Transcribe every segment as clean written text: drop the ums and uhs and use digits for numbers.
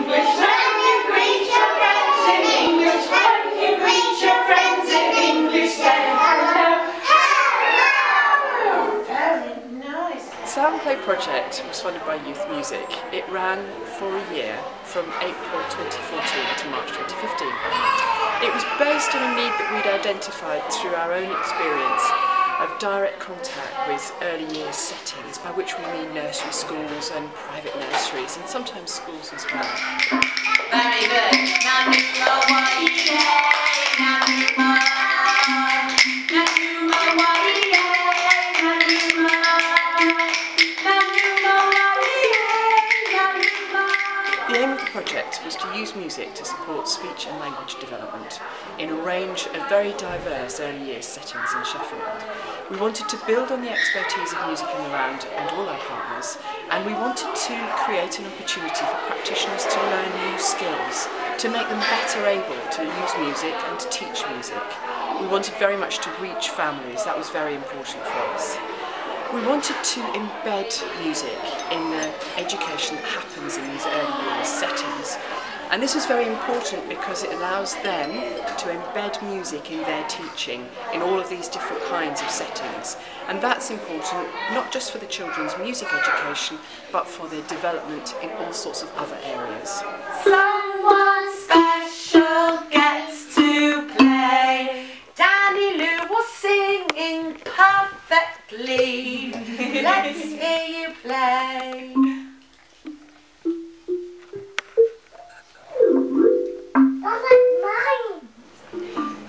English, when you greet your friends in English, when you greet your friends in English, say hello, hello. Very nice. SOUNDPLAY Project was funded by Youth Music. It ran for a year from April 2014 to March 2015. It was based on a need that we'd identified through our own experience of direct contact with early years settings, by which we mean nursery schools and private nurseries, and sometimes schools as well. Very good. The aim of the project was to use music to support speech and language development in a range of very diverse early years settings in Sheffield. We wanted to build on the expertise of Music in the Round and all our partners, and we wanted to create an opportunity for practitioners to learn new skills, to make them better able to use music and to teach music. We wanted very much to reach families. That was very important for us. We wanted to embed music in the education that happens in these early years settings. And this was very important because it allows them to embed music in their teaching in all of these different kinds of settings. And that's important not just for the children's music education, but for their development in all sorts of other areas. Someone special gets to play. Danny Lou was singing perfectly. Let's hear you play.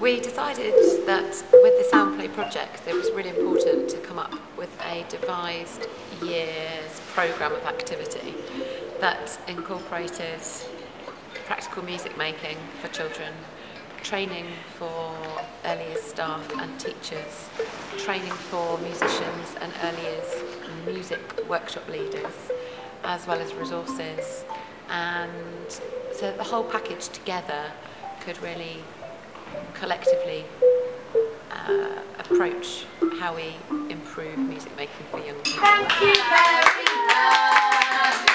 We decided that with the SOUNDPLAY project it was really important to come up with a devised year's programme of activity that incorporated practical music making for children, training for early years staff and teachers, training for musicians and early years music workshop leaders, as well as resources, and so the whole package together could really collectively approach how we improve music making for young people. Thank you very much.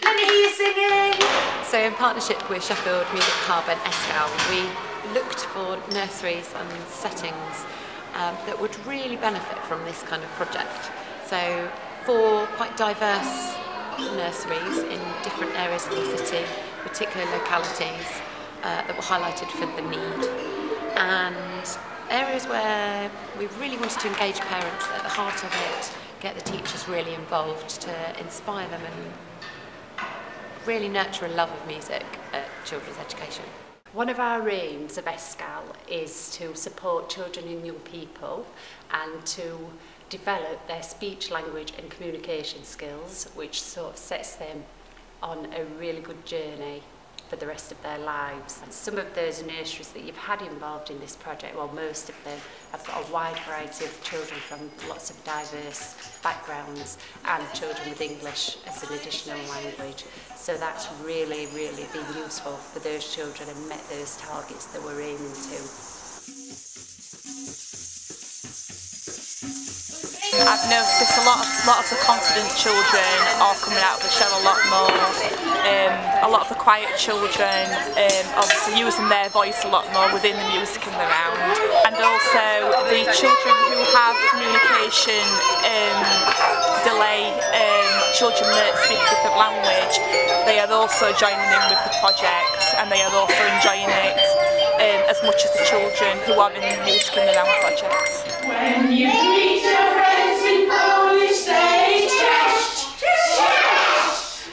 Let me hear you singing. So in partnership with Sheffield Music Hub and ESCAL, we looked for nurseries and settings that would really benefit from this kind of project. So 4 quite diverse nurseries in different areas of the city, particular localities that were highlighted for the need, and areas where we really wanted to engage parents at the heart of it, get the teachers really involved to inspire them and really nurture a love of music at children's education. One of our aims of ESCAL is to support children and young people and to develop their speech, language and communication skills, which sort of sets them on a really good journey for the rest of their lives. And some of those nurseries that you've had involved in this project, well, most of them have got a wide variety of children from lots of diverse backgrounds and children with English as an additional language. So that's really, really been useful for those children and met those targets that we're aiming to. I've noticed a lot of the confident children are coming out of the shell a lot more. A lot of the quiet children obviously using their voice a lot more within the Music in the Round, and also the children who have communication delay, children that speak a different language, they are also joining in with the project and they are also enjoying it as much as the children who are in the Music in the Round project. When you meet your friends in Polish, say cześć, cześć.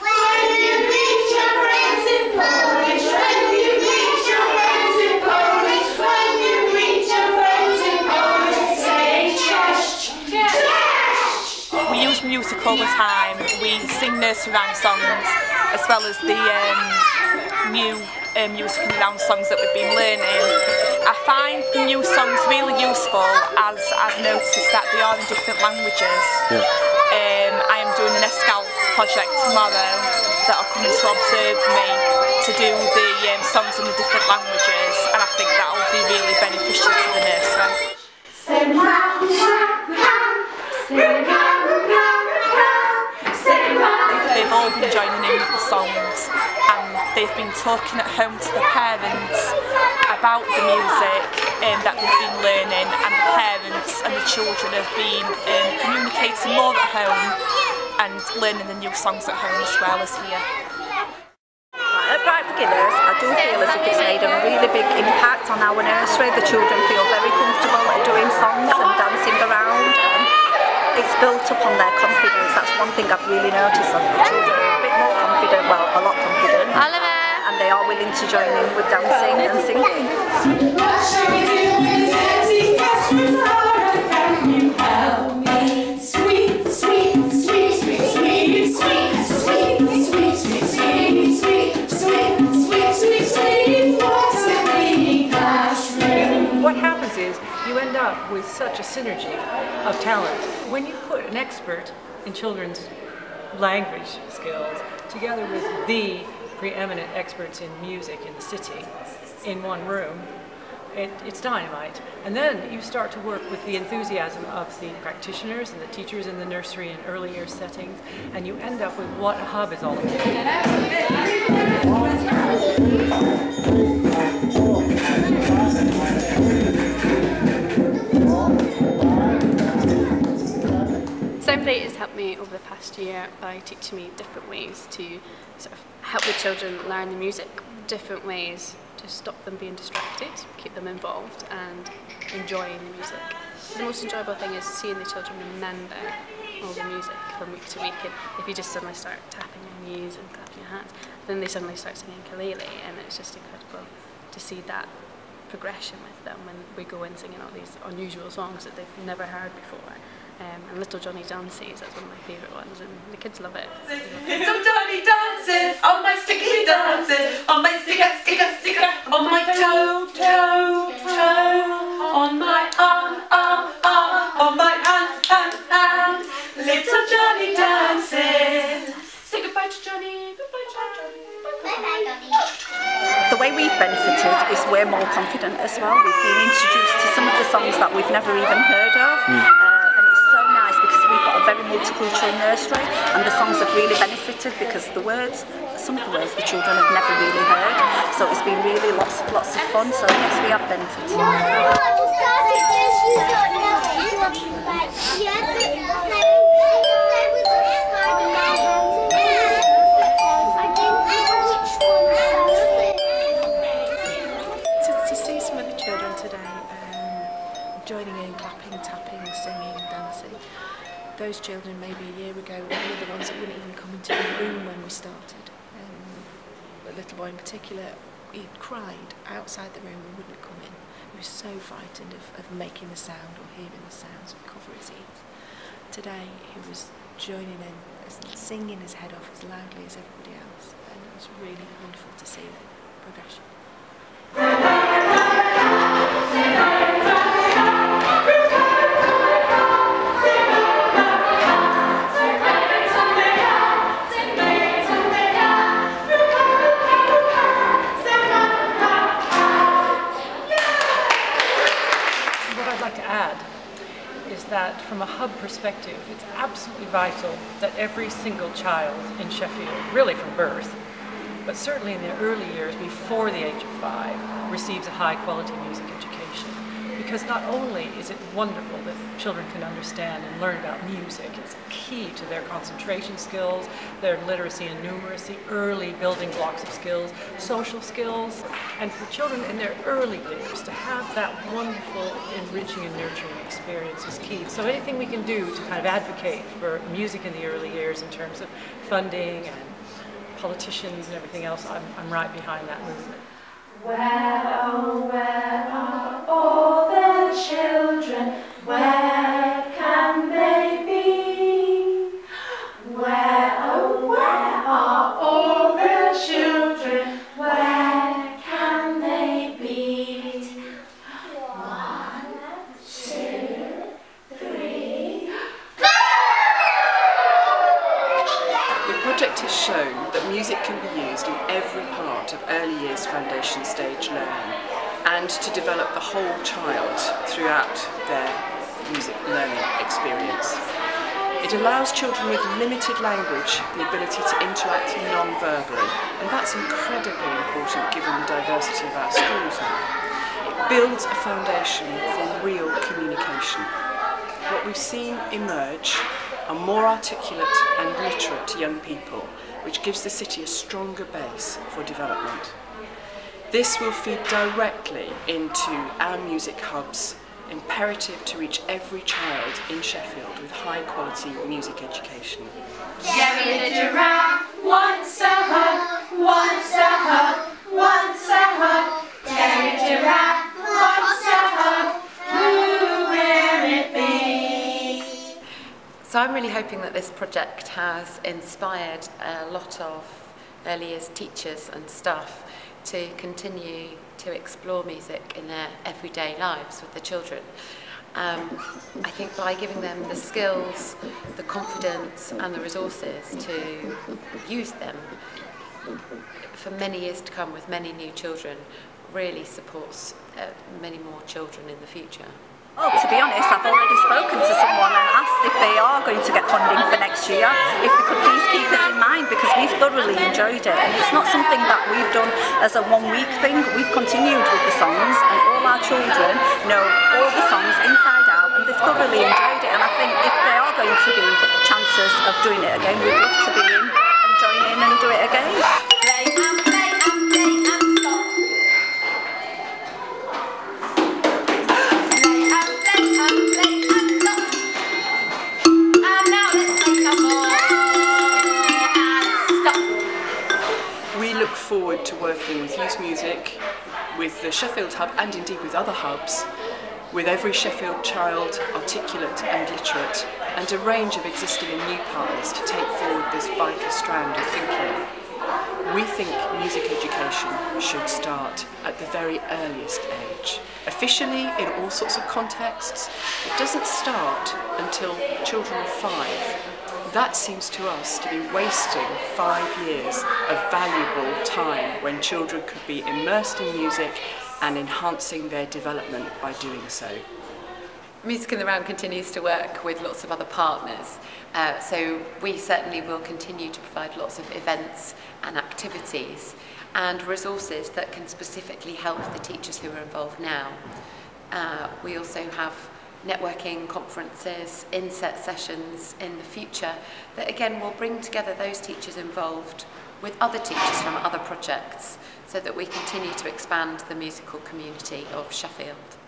When you meet your friends in Polish, when you meet your friends in Polish, when you meet your friends in Polish, say cześć, cześć. We use music all the time. We sing nursery rhyme songs as well as the new Music in the Round songs that we've been learning. I find the new songs really useful as I've noticed that they are in different languages. Yeah. I am doing an ESCAL project tomorrow that are coming to observe me to do the songs in the different languages, and I think that will be really beneficial to the nursery. They've all all been joining in with the songs, and they've been talking at home to the parents about the music that they've been learning, and the parents and the children have been communicating more at home and learning the new songs at home as well as here. At Bright Beginners, I do feel as if it's made a really big impact on our nursery. The children feel very comfortable at doing songs and dancing around, and it's built up on their confidence. That's one thing I've really noticed, that the children are a bit more confident, well, a lot confident, and they are willing to join in with dancing and singing. What shall we do when dancing gets too hard? Can you help me? Sweet, sweet, sweet, sweet, sweet, sweet, sweet, sweet, sweet, sweet, sweet, sweet, sweet, what's a clean classroom? What happens is you end up with such a synergy of talent. When you put an expert in children's language skills together with the preeminent experts in music in the city in one room, it's dynamite. And then you start to work with the enthusiasm of the practitioners and the teachers in the nursery and early year settings, and you end up with what a hub is all about. SOUNDPLAY has helped me over the past year by teaching me different ways to sort of help the children learn the music, different ways to stop them being distracted, keep them involved and enjoying the music. The most enjoyable thing is seeing the children remember all the music from week to week. And if you just suddenly start tapping your knees and clapping your hands, then they suddenly start singing ukulele, and it's just incredible to see that progression with them when we go in singing all these unusual songs that they've never heard before. And Little Johnny Dances, that's one of my favourite ones, and the kids love it. Little Johnny dances on my sticky dances, on my sticker, sticker, sticker, on my toe, toe, toe, on my arm, arm, arm, on my hand, hand, hand. Little Johnny dances. Say goodbye to Johnny, goodbye Johnny. Bye-bye, Johnny. The way we've benefited is we're more confident as well. We've been introduced to some of the songs that we've never even heard of. And it's so nice because we've got a very multicultural nursery, and the songs have really benefited because the words, some of the words the children have never really heard. So it's been really lots of fun. So yes, we have benefited. To see some of the children today joining in, clapping, tapping, singing, dancing. Those children maybe a year ago were one of the ones that wouldn't even come into the room when we started. A little boy in particular, he cried outside the room and wouldn't come in. He was so frightened of making the sound or hearing the sounds and cover his ears. Today he was joining in, singing his head off as loudly as everybody else, and it was really wonderful to see the progression. That from a hub perspective, it's absolutely vital that every single child in Sheffield, really from birth, but certainly in their early years before the age of 5, receives a high quality music education. Because not only is it wonderful that children can understand and learn about music, it's key to their concentration skills, their literacy and numeracy, early building blocks of skills, social skills, and for children in their early years to have that wonderful, enriching and nurturing experience is key. So anything we can do to kind of advocate for music in the early years in terms of funding and politicians and everything else, I'm right behind that movement. Where, oh, where are all the children? Where can they be? Where, oh, where are all the children? Where can they be? 1, 2, 3. The project has shown that music can be used in every part of early years foundation stage learning, and to develop the whole child throughout their music learning experience. It allows children with limited language the ability to interact non-verbally, and that's incredibly important given the diversity of our schools now. It builds a foundation for real communication. What we've seen emerge are more articulate and literate young people, which gives the city a stronger base for development. This will feed directly into our music hub's imperative to reach every child in Sheffield with high quality music education. Jerry the giraffe wants a hug, wants a hug, wants a hug. Jerry the giraffe wants a hug, who will it be? So I'm really hoping that this project has inspired a lot of early years teachers and staff to continue to explore music in their everyday lives with the children. I think by giving them the skills, the confidence and the resources to use them for many years to come with many new children really supports many more children in the future. Well, to be honest, I've already spoken to someone and asked if they are going to get funding for next year, if they could please keep us in mind, because we've thoroughly enjoyed it. And it's not something that we've done as a one-week thing. We've continued with the songs, and all our children know all the songs inside out, and they've thoroughly enjoyed it. And I think if there are going to be chances of doing it again, we'd love to be in and join in and do it again. Play and play and play and stop. Forward to working with Youth Music, with the Sheffield Hub and indeed with other hubs, with every Sheffield child articulate and literate, and a range of existing and new partners to take forward this vital strand of thinking. We think music education should start at the very earliest age. Officially, in all sorts of contexts, it doesn't start until children are 5. That seems to us to be wasting 5 years of valuable time when children could be immersed in music and enhancing their development by doing so. Music in the Round continues to work with lots of other partners, so we certainly will continue to provide lots of events and activities and resources that can specifically help the teachers who are involved now. We also have networking conferences, inset sessions in the future that again will bring together those teachers involved with other teachers from other projects so that we continue to expand the musical community of Sheffield.